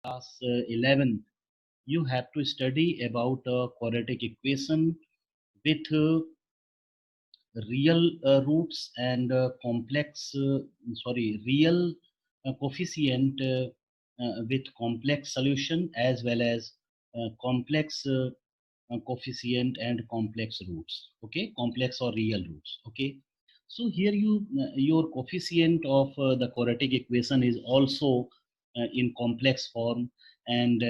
class 11, you have to study about a quadratic equation with real roots and real coefficient with complex solution, as well as complex coefficient and complex roots. Okay, complex or real roots. Okay, so here your coefficient of the quadratic equation is also in complex form, and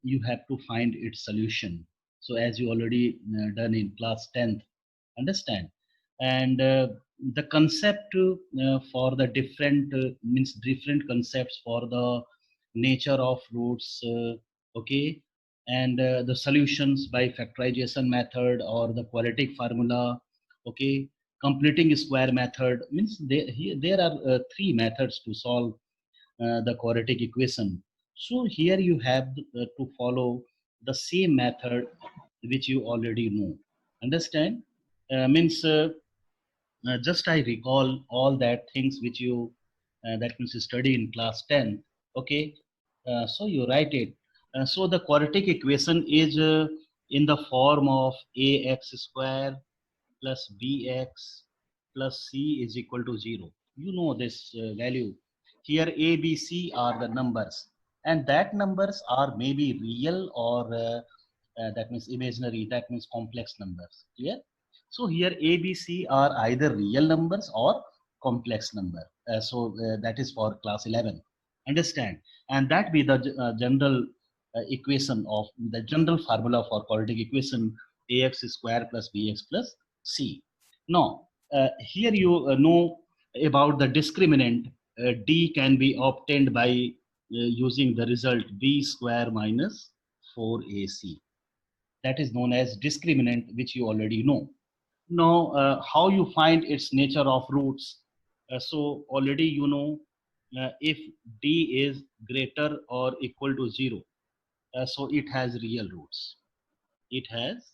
you have to find its solution. So as you already done in class 10th, understand. And the concept for the different means different concepts for the nature of roots, okay, and the solutions by factorization method or the quadratic formula, okay, completing square method, means there are three methods to solve the quadratic equation. So here you have to follow the same method which you already know. Understand? Means just I recall all that things which you that means you study in class 10. Okay, so you write it. So the quadratic equation is in the form of ax square plus bx plus c is equal to 0. You know this value. Here a, b, c are the numbers, and that numbers are maybe real or that means imaginary, that means complex numbers. Clear? So here a, b, c are either real numbers or complex number. That is for class 11. Understand? And that be the general equation of the general formula for quadratic equation ax square plus bx plus c. Now, here you know about the discriminant. D can be obtained by using the result b square minus 4ac. That is known as discriminant, which you already know. Now, how you find its nature of roots? So already you know if d is greater or equal to 0, so it has real roots. It has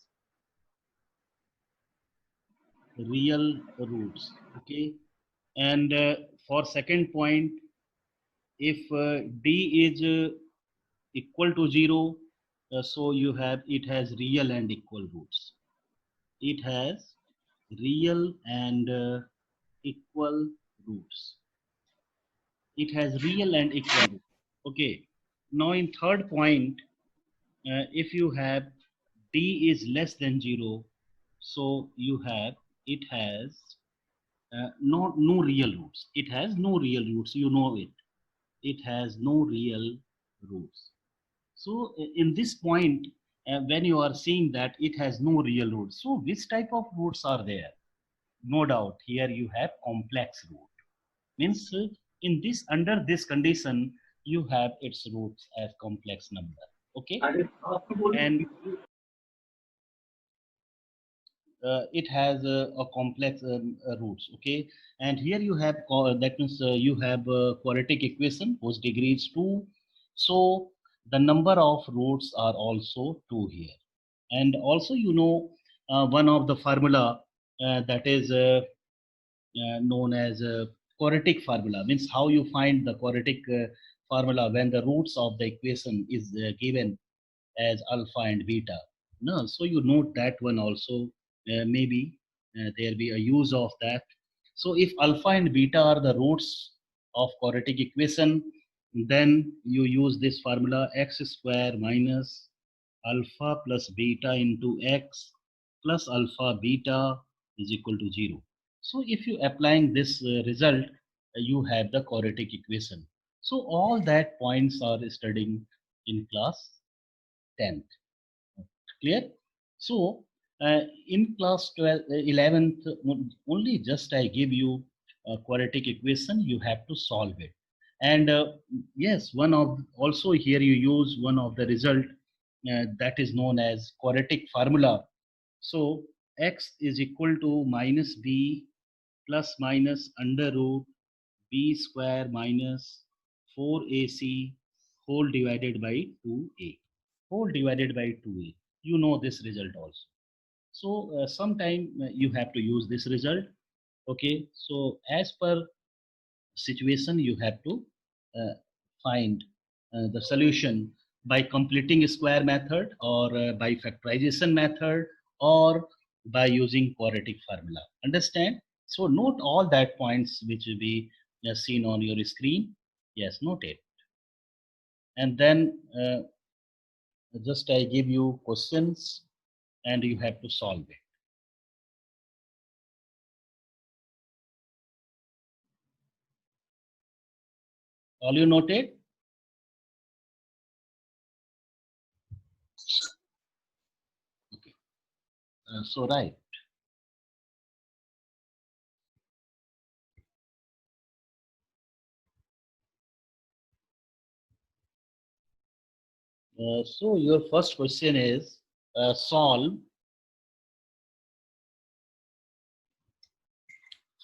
real roots. Okay, and for second point, if d is equal to 0, so you have it has real and equal roots. It has real and equal roots. It has real and equal roots. Okay, now in third point, if you have d is less than 0, so you have it has no real roots. It has no real roots. You know it. It has no real roots. So in this point, when you are seeing that it has no real roots, so which type of roots are there? No doubt here you have complex root. Means in this, under this condition, you have its roots as complex number. Okay, and it has a complex roots. Okay, and here you have that means you have quadratic equation whose degree is 2. So the number of roots are also 2 here. And also you know one of the formula that is known as quadratic formula, means how you find the quadratic formula when the roots of the equation is given as alpha and beta. No, so you note that one also. Maybe there be a use of that. So if alpha and beta are the roots of quadratic equation, then you use this formula x square minus alpha plus beta into x plus alpha beta is equal to 0. So if you applying this result, you have the quadratic equation. So all that points are studying in class 10th. Clear? So in class 12, 11th, only just I give you a quadratic equation, you have to solve it. And yes, one of also here you use one of the result that is known as quadratic formula. So x is equal to minus b plus minus under root b square minus 4ac whole divided by 2a. Whole divided by 2a. You know this result also. So sometime you have to use this result. Okay, so as per situation you have to uh, find the solution by completing square method or by factorization method or by using quadratic formula. Understand? So note all that points which will be seen on your screen. Yes, note it. And then just I give you questions and you have to solve it. All you noted? Okay. So right. So your first question is solve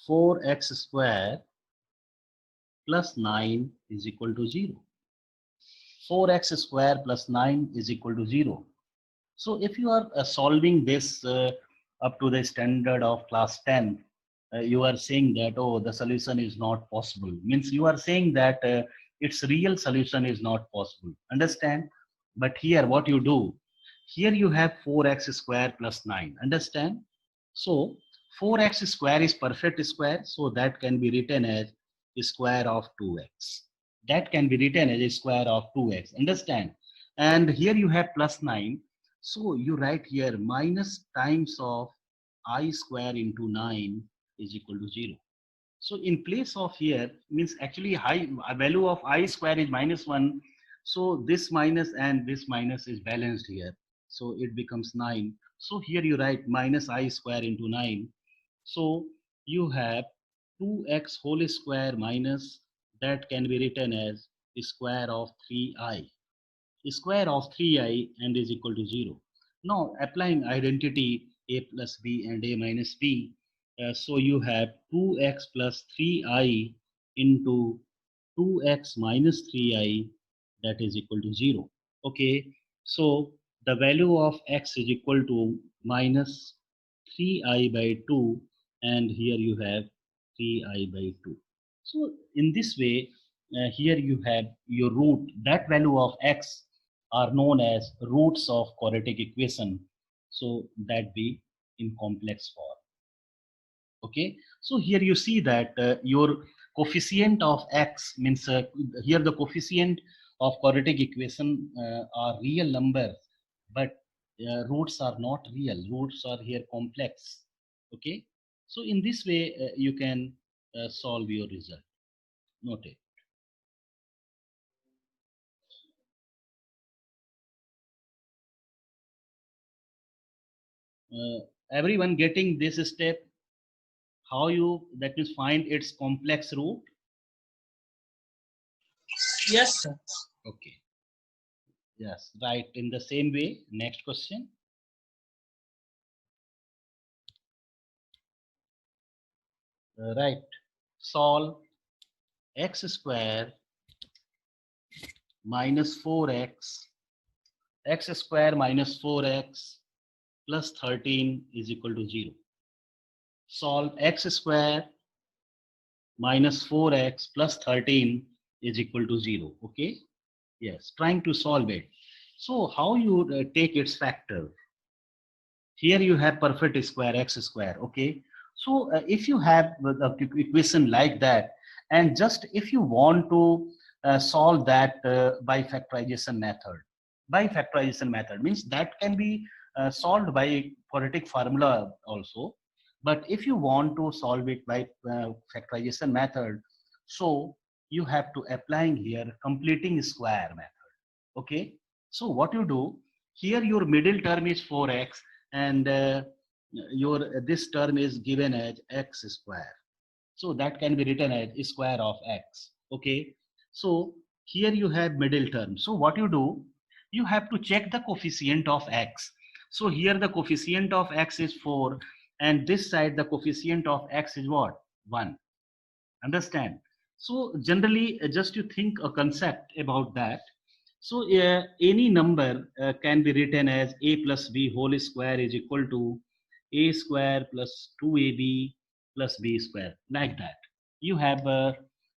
4x square plus 9 is equal to 0. 4x square plus 9 is equal to 0. So if you are solving this up to the standard of class 10, you are saying that, oh, the solution is not possible. Means you are saying that its real solution is not possible. Understand? But here what you do, here you have 4x square plus 9. Understand? So 4x square is perfect square. So that can be written as square of 2x. That can be written as a square of 2x. Understand? And here you have plus 9. So you write here minus times of I square into 9 is equal to 0. So in place of here means actually high value of I square is minus 1. So this minus and this minus is balanced here. So it becomes 9. So here you write minus I square into 9. So you have 2x whole square minus that can be written as square of 3i. Square of 3i and is equal to 0. Now applying identity a plus b and a minus b, so you have 2x plus 3i into 2x minus 3i that is equal to 0. Okay, so the value of x is equal to minus 3i by 2 and here you have 3i by 2. So in this way, here you have your root, that value of x are known as roots of quadratic equation. So that be in complex form. Okay, so here you see that your coefficient of x means here the coefficient of quadratic equation are real numbers, but roots are not real. Roots are here complex. Okay, so in this way you can solve your result. Note it. Everyone getting this step? How you that means find its complex root? Yes, sir. Okay. Yes, right. In the same way, next question. Right. Solve x square minus 4x, x square minus 4x plus 13 is equal to 0. Solve x square minus 4x plus 13 is equal to 0. Okay. Yes, trying to solve it. So how you take its factor? Here you have perfect square x square. Okay, so if you have the equation like that, and just if you want to solve that by factorization method means that can be solved by quadratic formula also. But if you want to solve it by factorization method, so you have to applying here completing square method. Okay, so what you do here, your middle term is 4x and your this term is given as x square, so that can be written as square of x. Okay, so here you have middle term, so what you do, you have to check the coefficient of x. So here the coefficient of x is 4 and this side the coefficient of x is what, 1. Understand? So generally just you think a concept about that. So any number can be written as a plus b whole square is equal to a square plus 2ab plus b square, like that. You have the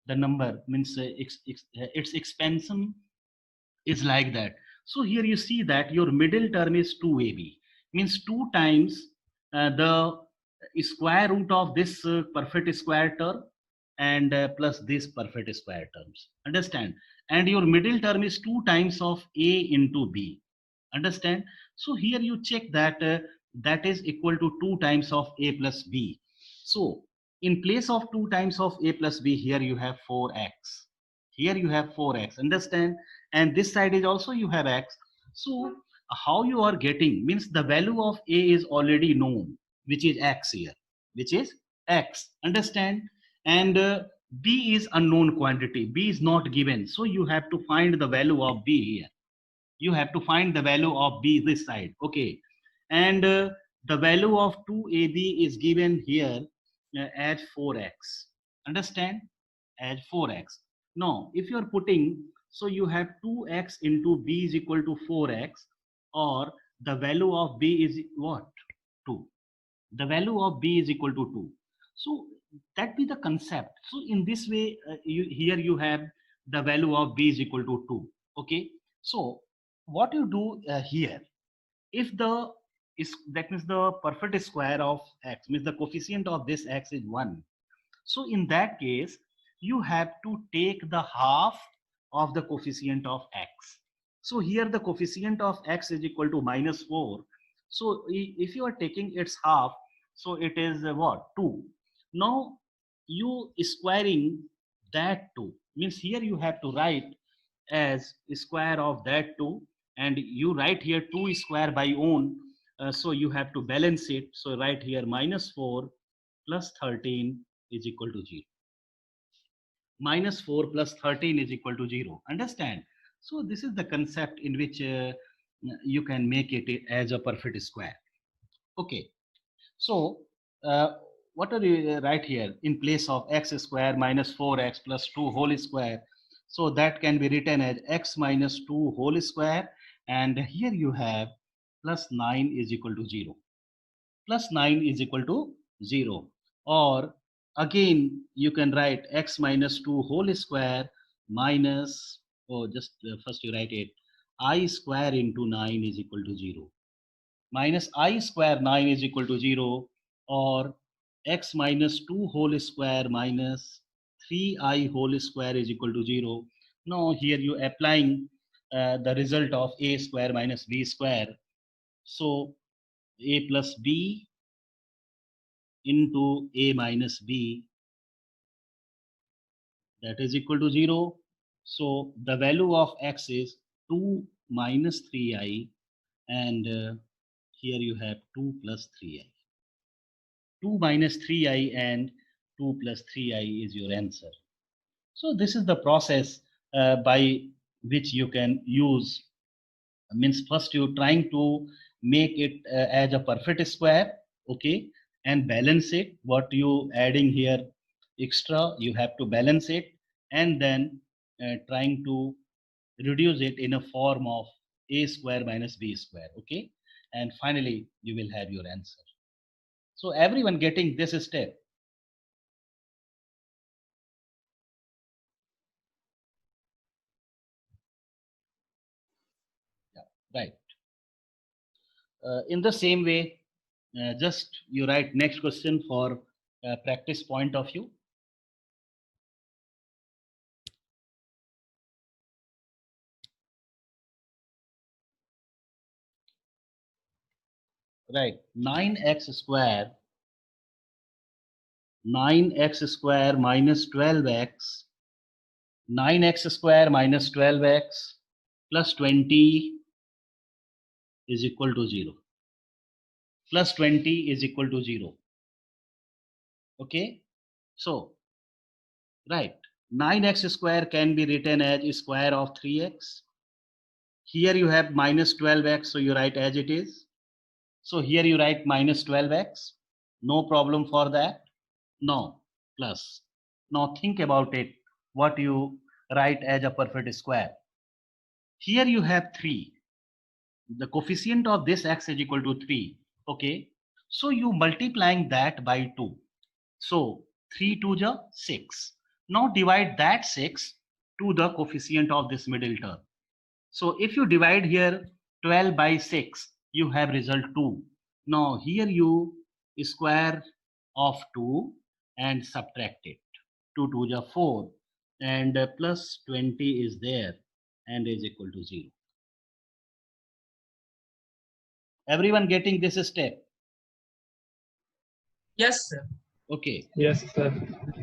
number means its expansion is like that. So here you see that your middle term is 2ab, means 2 times the square root of this perfect square term and plus this perfect square terms. Understand? And your middle term is 2 times of a into b. Understand? So here you check that that is equal to 2 times of a plus b. So in place of 2 times of a plus b, here you have 4x. Here you have 4x. Understand? And this side is also you have x. So how you are getting means the value of a is already known, which is x here, which is x. Understand? And b is unknown quantity, b is not given, so you have to find the value of b here. You have to find the value of b this side. Okay. And the value of 2ab is given here as 4x. Understand? As 4x. Now if you are putting, so you have 2x into b is equal to 4x, or the value of b is what? 2. The value of b is equal to 2. So that be the concept. So in this way here you have the value of b is equal to 2. Okay. So what you do here, if the is that means the perfect square of x, means the coefficient of this x is 1, so in that case you have to take the half of the coefficient of x. So here the coefficient of x is equal to -4. So if you are taking its half, so it is what? 2. Now you squaring that 2, means here you have to write as square of that 2, and you write here 2 square by own. So you have to balance it. So write here -4 plus 13 is equal to 0. -4 plus 13 is equal to 0. Understand? So this is the concept in which you can make it as a perfect square. Okay. So what are you write here in place of x square minus 4x plus 2 whole square? So that can be written as x minus 2 whole square, and here you have plus 9 is equal to 0. Plus 9 is equal to 0. Or again you can write x minus 2 whole square minus, oh just first you write it, I square into 9 is equal to 0. Minus I square 9 is equal to 0, or x minus 2 whole square minus 3i whole square is equal to 0. Now here you applying the result of a square minus b square. So a plus b into a minus b, that is equal to 0. So the value of x is 2 minus 3i, and here you have 2 plus 3i. 2 minus 3i and 2 plus 3i is your answer. So this is the process by which you can use, means first you trying to make it as a perfect square. Okay. And balance it, what you adding here extra you have to balance it, and then trying to reduce it in a form of a square minus b square. Okay. And finally you will have your answer. So everyone getting this step? Yeah, right. In the same way, just you write next question for practice point of view. Right. 9x square, 9x square minus 12x, 9x square minus 12x plus 20 is equal to 0. Plus 20 is equal to 0. Okay. So, right. 9x square can be written as square of 3x. Here you have minus 12x, so you write as it is. So here you write minus 12x. No problem for that. No, plus. Now think about it, what you write as a perfect square. Here you have 3. The coefficient of this x is equal to 3. Okay. So you multiplying that by 2. So 3 to the 6. Now divide that 6 to the coefficient of this middle term. So if you divide here 12 by 6, you have result 2. Now here you square of 2 and subtract it. 2 2 is 4 and plus 20 is there and is equal to 0. Everyone getting this step? Yes, sir. Okay. Yes, sir.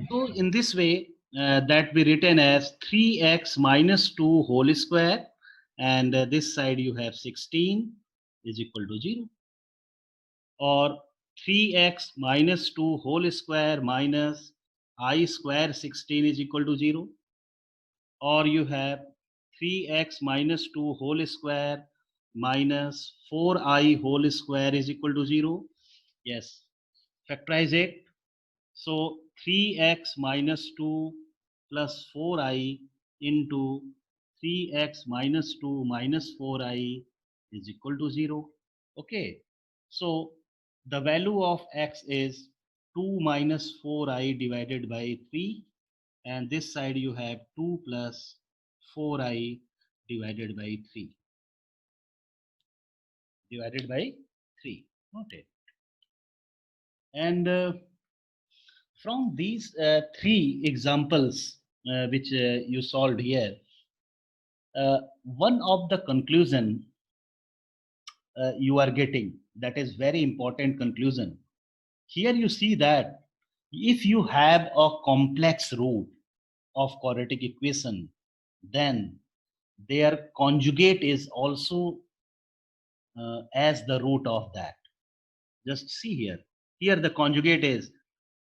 So in this way, that we written as 3x minus 2 whole square, and this side you have 16 is equal to 0. Or 3x minus 2 whole square minus I square 16 is equal to 0. Or you have 3x minus 2 whole square minus 4i whole square is equal to 0. Yes, factorize it. So 3x minus 2 plus 4i into 3x minus 2 minus 4i is equal to 0. Okay. So the value of x is 2 minus 4i divided by 3. And this side you have 2 plus 4i divided by 3. Divided by 3. Okay. And from these three examples which you solved here, one of the conclusion you are getting, that is very important conclusion. Here you see that if you have a complex root of quadratic equation, then their conjugate is also as the root of that. Just see here. Here the conjugate is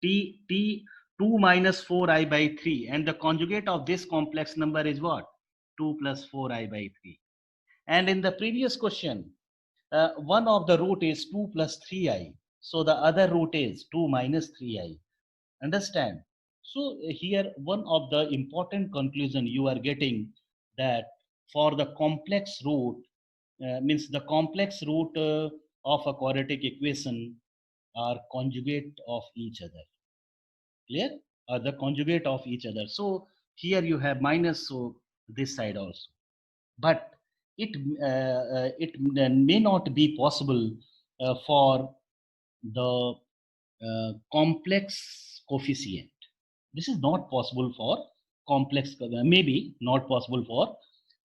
t 2 minus 4i by 3, and the conjugate of this complex number is what? 2 plus 4i by 3. And in the previous question, one of the root is 2 plus 3i. So the other root is 2 minus 3i. Understand? So here one of the important conclusion you are getting, that for the complex root, means the complex root of a quadratic equation are conjugate of each other. Clear? The conjugate of each other. So here you have minus, so this side also. But it may not be possible for the complex coefficient. This is not possible for complex, maybe not possible for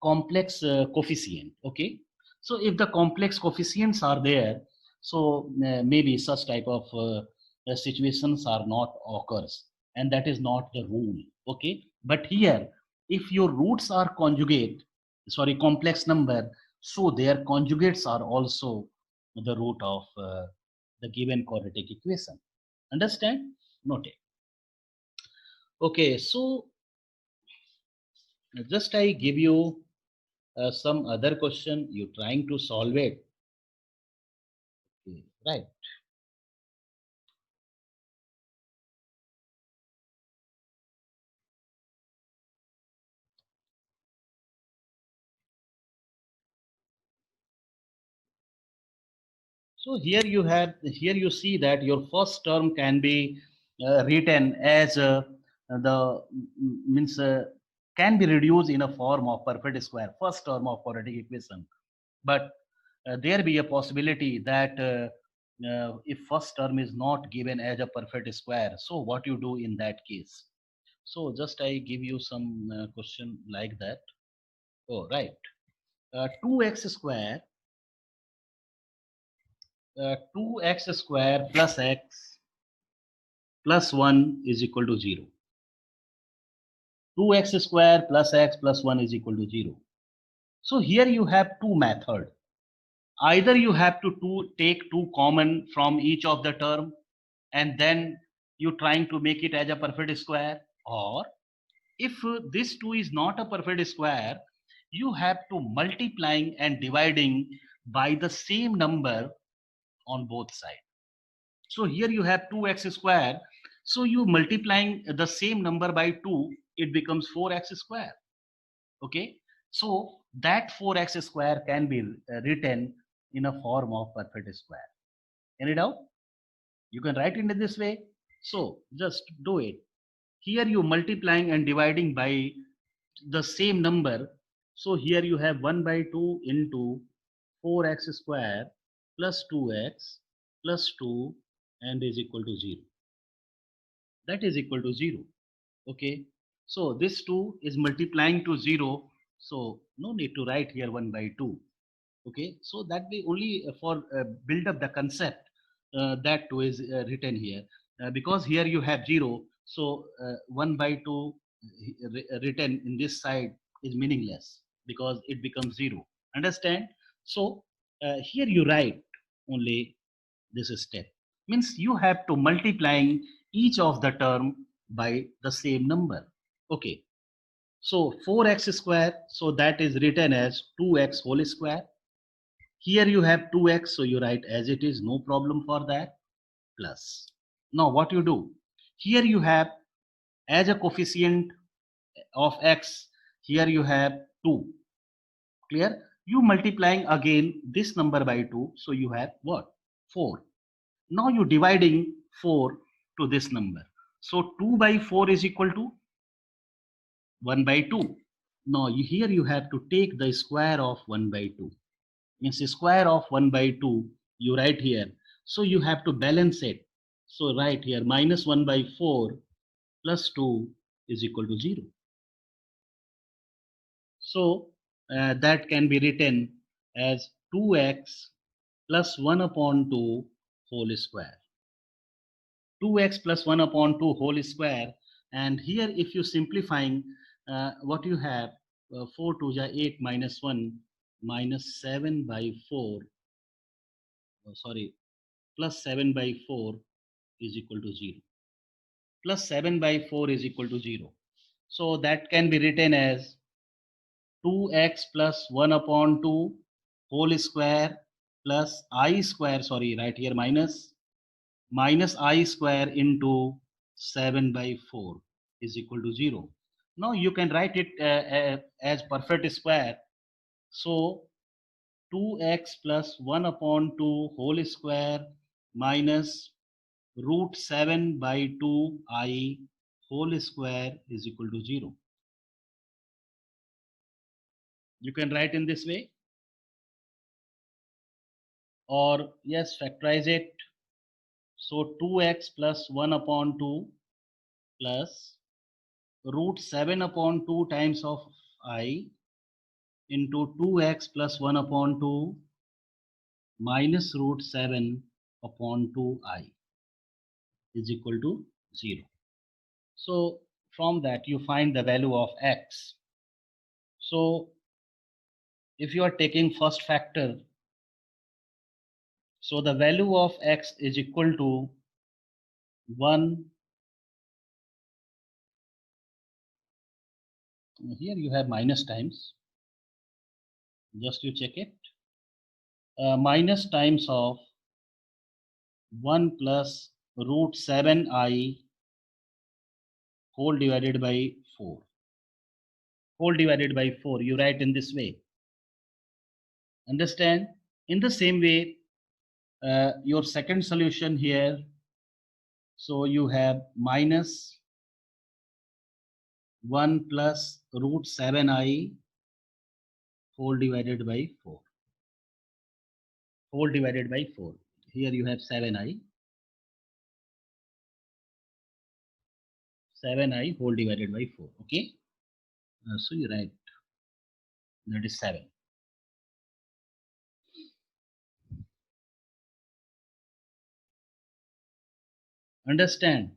complex coefficient. Okay. So if the complex coefficients are there, so maybe such type of situations are not occurs, and that is not the rule. Okay. But here, if your roots are conjugate, sorry, complex number, so their conjugates are also the root of the given quadratic equation. Understand? Note it. Okay, so just I give you some other question. You trying to solve it. Okay, right. So here you see that your first term can be written as means can be reduced in a form of perfect square, first term of quadratic equation. But there be a possibility that if first term is not given as a perfect square, so what you do in that case? So just I give you some question like that. Oh, right. 2x square 2x square plus x plus 1 is equal to 0. 2x square plus x plus 1 is equal to 0. So here you have two methods. Either you have to take 2 common from each of the term, and then you trying to make it as a perfect square, or if this 2 is not a perfect square, you have to multiplying and dividing by the same number on both sides. So here you have 2x square. So you multiplying the same number by 2, it becomes 4x square. Okay. So that 4x square can be written in a form of perfect square. Any doubt? You can write it in this way. So just do it. Here you multiplying and dividing by the same number So here you have 1 by 2 into 4x square plus 2x plus 2 and is equal to 0. That is equal to 0. Okay. So this 2 is multiplying to 0. So no need to write here 1 by 2. Okay. So that way only for build up the concept that 2 is written here. Because here you have 0. So 1 by 2 written in this side is meaningless because it becomes 0. Understand? So here you write only this step. Means you have to multiplying each of the term by the same number. Okay. So 4x square, so that is written as 2x whole square. Here you have 2x, so you write as it is, no problem for that, plus. Now what you do? Here you have as a coefficient of x, here you have 2. Clear? You multiplying again this number by 2, so you have what? 4. Now you dividing 4 to this number. So 2 by 4 is equal to 1 by 2. Now here you have to take the square of 1 by 2. Means the square of 1 by 2 you write here. So you have to balance it. So write here minus 1 by 4 plus 2 is equal to 0. So that can be written as 2x plus 1 upon 2 whole square. 2x plus 1 upon 2 whole square. And here if you simplifying what you have 4 to the 8 minus 1 minus 7 by 4 sorry plus 7 by 4 is equal to 0. Plus 7 by 4 is equal to 0. So that can be written as 2x plus 1 upon 2 whole square plus I square, sorry, right here minus I square into 7 by 4 is equal to 0. Now you can write it as perfect square. So 2x plus 1 upon 2 whole square minus root 7 by 2I whole square is equal to 0. You can write in this way. Or yes, factorize it. So 2x plus 1 upon 2 plus root 7 upon 2 times of I into 2x plus 1 upon 2 minus root 7 upon 2I is equal to 0. So from that you find the value of x. So if you are taking first factor, so the value of x is equal to 1. Here you have minus times. Just you check it. Minus times of 1 plus root 7I whole divided by 4. Whole divided by 4. You write in this way. Understand? In the same way, your second solution here. So you have minus 1 plus root 7I whole divided by 4. Whole divided by 4. Here you have 7I. 7I whole divided by 4. Okay. So you write that is 7. Understand?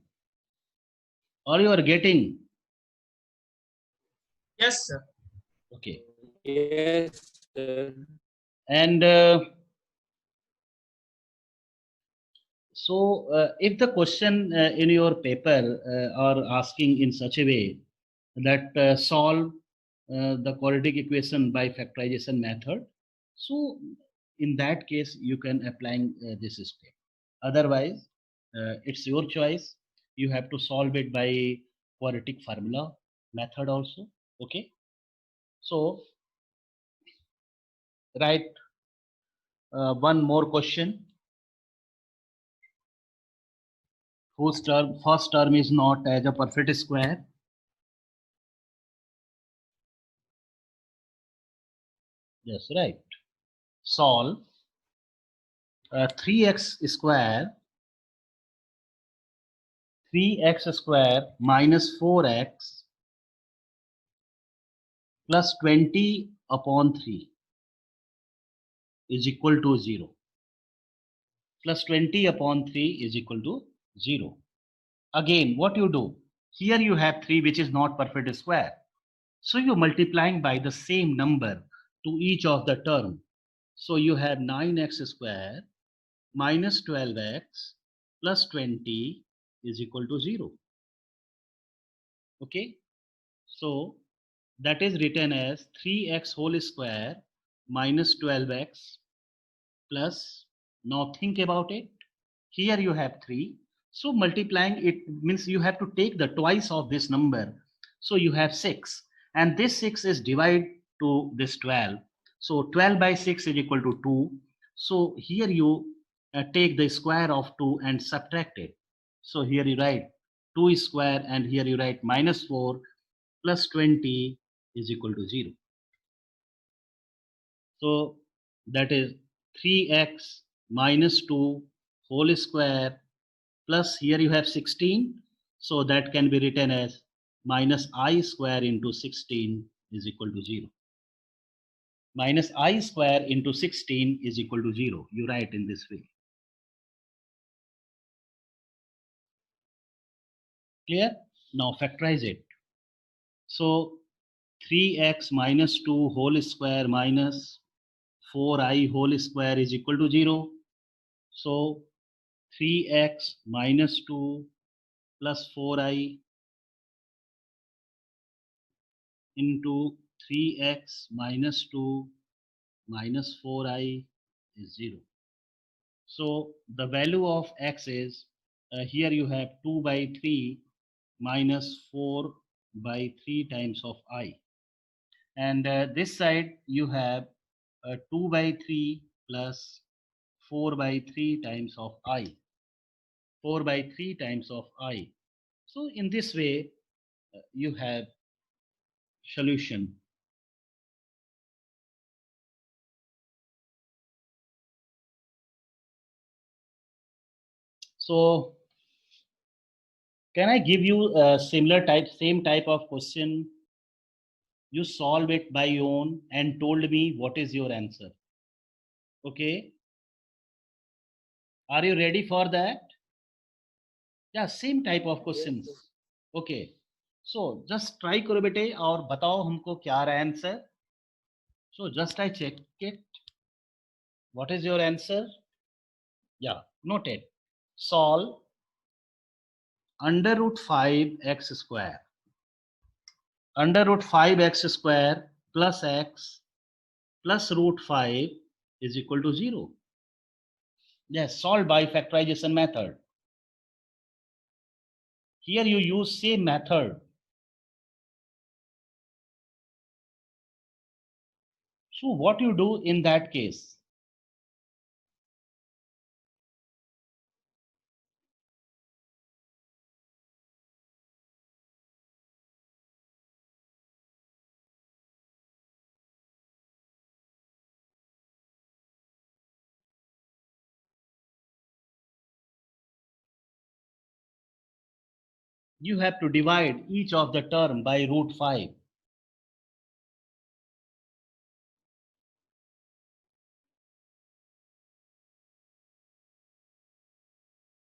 Or you are getting? Yes, sir. Okay. Yes, sir. And so if the question in your paper are asking in such a way that solve the quadratic equation by factorization method, so in that case you can applying this step. Otherwise it's your choice. You have to solve it by quadratic formula method also. Okay. So write one more question whose term first term is not as a perfect square. Yes, right. Solve 3x square minus 4x plus 20 upon 3 is equal to 0. Plus 20 upon 3 is equal to 0. Again, what you do? Here you have 3 which is not perfect square. So you're multiplying by the same number to each of the term. So you have 9x square minus 12x plus 20 is equal to 0. Okay. So that is written as 3x whole square minus 12x plus, now think about it. Here you have 3. So multiplying it means you have to take the twice of this number. So you have 6. And this 6 is divided to this 12. So 12 by 6 is equal to 2. So here you take the square of 2 and subtract it. So here you write 2 square and here you write minus 4 plus 20 is equal to 0. So that is 3x minus 2 whole square plus here you have 16. So that can be written as minus I square into 16 is equal to 0. Minus I square into 16 is equal to 0. You write in this way. Clear? Now factorize it. So 3x minus 2 whole square minus 4i whole square is equal to 0. So 3x minus 2 plus 4i into 3x minus 2 minus 4i is 0. So the value of x is, here you have 2 by 3 minus 4 by 3 times of I. And this side you have 2 by 3 plus 4 by 3 times of I. 4 by 3 times of I. So in this way, you have solution. So can I give you a same type of question? You solve it by your own and told me what is your answer. Okay. Are you ready for that? Yeah, same type of questions. Yes, Okay. So just try करो बेटे और बताओ हमको क्या रहा answer. So just I check it. What is your answer? Yeah, noted. Solve under root 5 x square. Under root 5x square plus x plus root 5 is equal to 0. Yes, solve by factorization method. Here you use same method. So what you do in that case? You have to divide each of the term by root 5.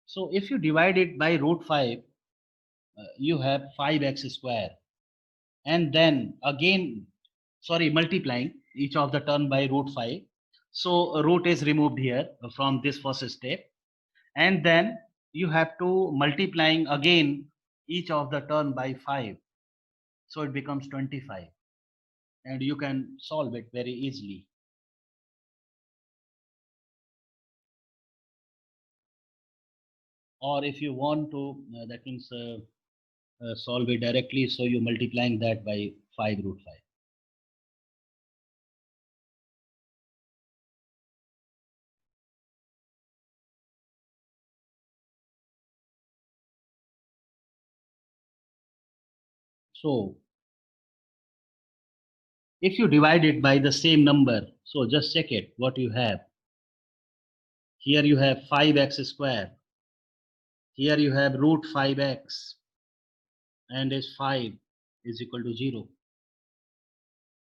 So if you divide it by root 5, you have 5x square. And then again, sorry, multiplying each of the term by root 5. So root is removed here from this first step. And then you have to multiplying again each of the term by 5. So it becomes 25. And you can solve it very easily. Or if you want to, that means solve it directly, so you multiplying that by 5 root 5. So If you divide it by the same number, so just check it, what you have. Here you have 5x square. Here you have root 5x, and is 5 is equal to 0.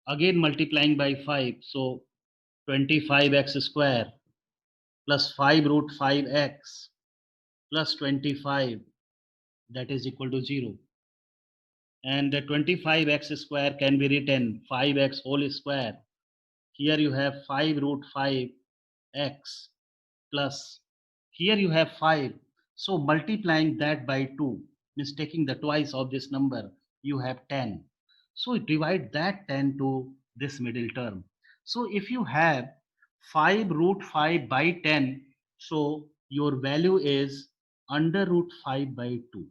Again multiplying by 5, so 25x square plus 5 root 5x plus 25, that is equal to 0. And the 25x square can be written 5x whole square. Here you have 5 root 5x plus, here you have 5. So multiplying that by 2 means taking the twice of this number, you have 10. So divide that 10 to this middle term. So if you have 5 root 5 by 10, so your value is under root 5 by 2.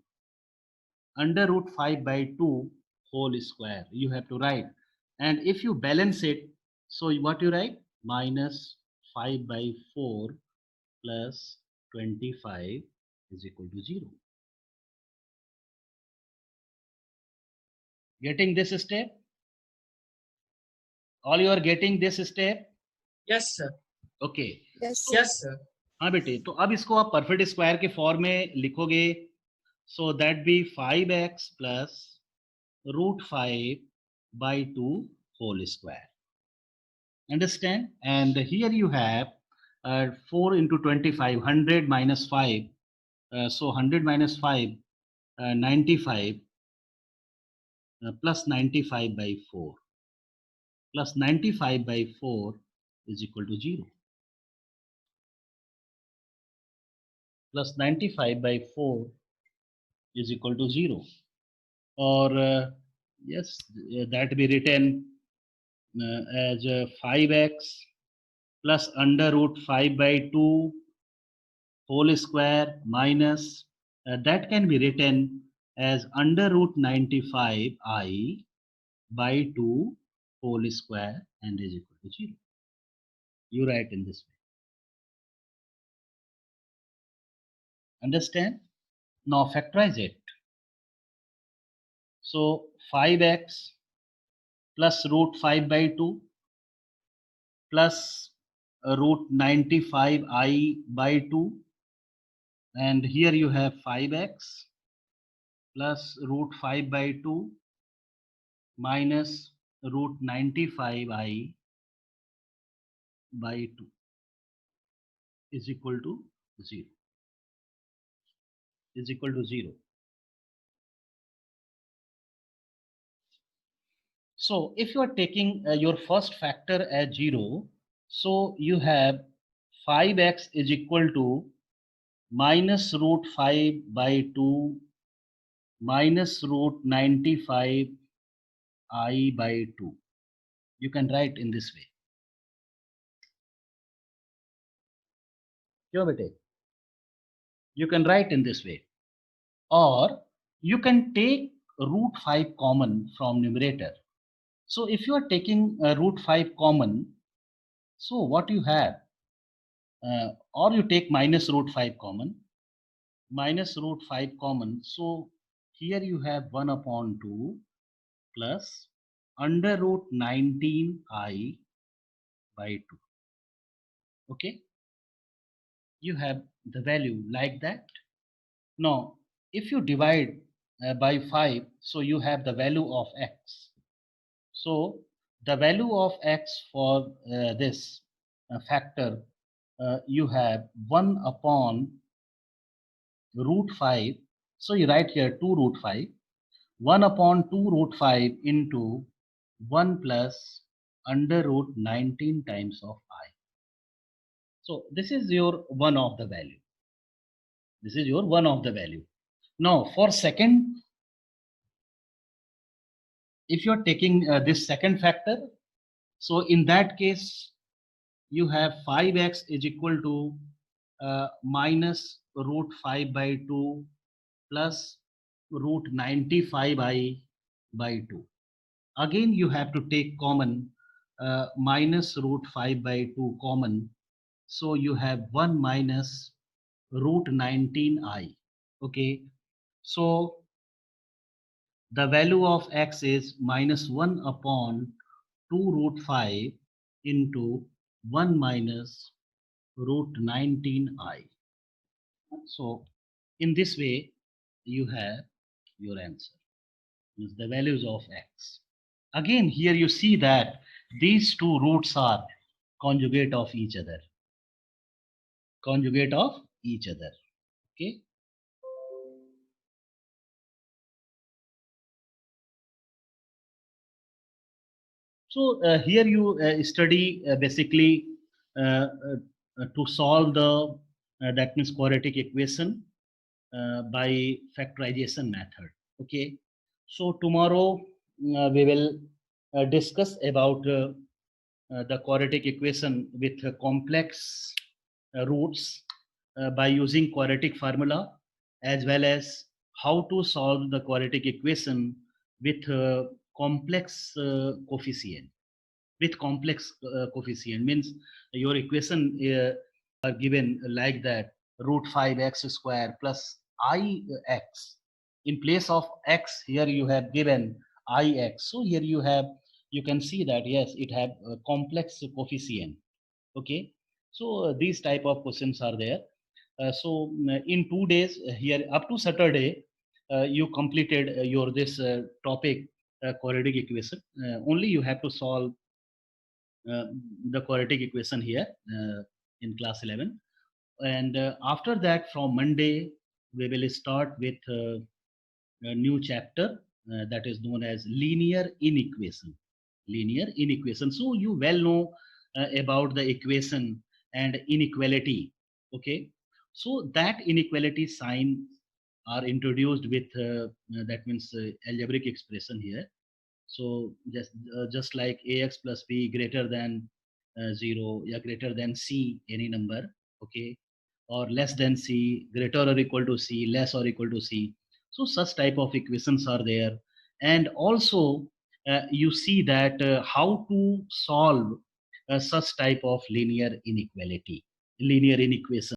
Under root 5 by 2 whole square you have to write. And if you balance it, so what you write? Minus 5 by 4 plus 25 is equal to 0. Getting this step? All you are getting this step? Yes, sir. Okay. Yes, sir. हाँ बेटे, तो अब इसको आप perfect square के form में लिखोगे, so that be 5x plus root 5 by 2 whole square. Understand? And here you have 4 into 25, 100 minus 5. So 100 minus 5, 95 plus 95 by 4. Plus 95 by 4 is equal to 0. Plus 95 by 4 is equal to 0. Or yes, that be written as 5x plus under root 5 by 2 whole square minus, that can be written as under root 95I by 2 whole square and is equal to 0. You write in this way. Understand? Now factorize it. So 5x plus root 5 by 2 plus root 95I by 2, and here you have 5x plus root 5 by 2 minus root 95I by 2 is equal to 0. Is equal to 0. So if you are taking your first factor as 0, so you have 5x is equal to minus root 5 by 2 minus root 95 I by 2. You can write in this way. You can write in this way. Or you can take root 5 common from numerator. So if you are taking root 5 common, so what you have? Or you take minus root 5 common. Minus root 5 common. So here you have 1 upon 2 plus under root 19I by 2. Okay? You have the value like that. Now, if you divide by 5, so you have the value of x. So the value of x for this factor, you have 1 upon root 5. So you write here 2 root 5. 1 upon 2 root 5 into 1 plus under root 19 times of I. So this is your one of the value. This is your one of the value. Now for second, if you are taking this second factor, so in that case you have 5x is equal to minus root 5 by 2 plus root 95I by 2. Again you have to take common minus root 5 by 2 common. So you have 1 minus root 19I. Okay. So the value of x is minus 1 upon 2 root 5 into 1 minus root 19I. So in this way, you have your answer, means the values of x. Again, here you see that these two roots are conjugate of each other. Conjugate of each other. Okay. So here you study basically to solve the that means quadratic equation by factorization method. Okay. So tomorrow we will discuss about the quadratic equation with complex roots by using quadratic formula, as well as how to solve the quadratic equation with complex coefficient. With complex coefficient means your equation are given like that: root 5x square plus ix. In place of x, here you have given ix. So here you can see that yes, it have a complex coefficient. Okay. So these type of questions are there. In 2 days here up to Saturday, you completed your this topic, quadratic equation. Only you have to solve uh, the quadratic equation here in class 11. And after that, from Monday, we will start with a new chapter that is known as linear inequation. Linear inequation. So you well know about the equation and inequality. Okay. So that inequality sign are introduced with that means algebraic expression here. So just like ax plus b greater than 0, yeah, greater than c, any number, okay, or less than c, greater or equal to c, less or equal to c. So such type of equations are there. And also you see that how to solve such type of linear inequality, linear inequation.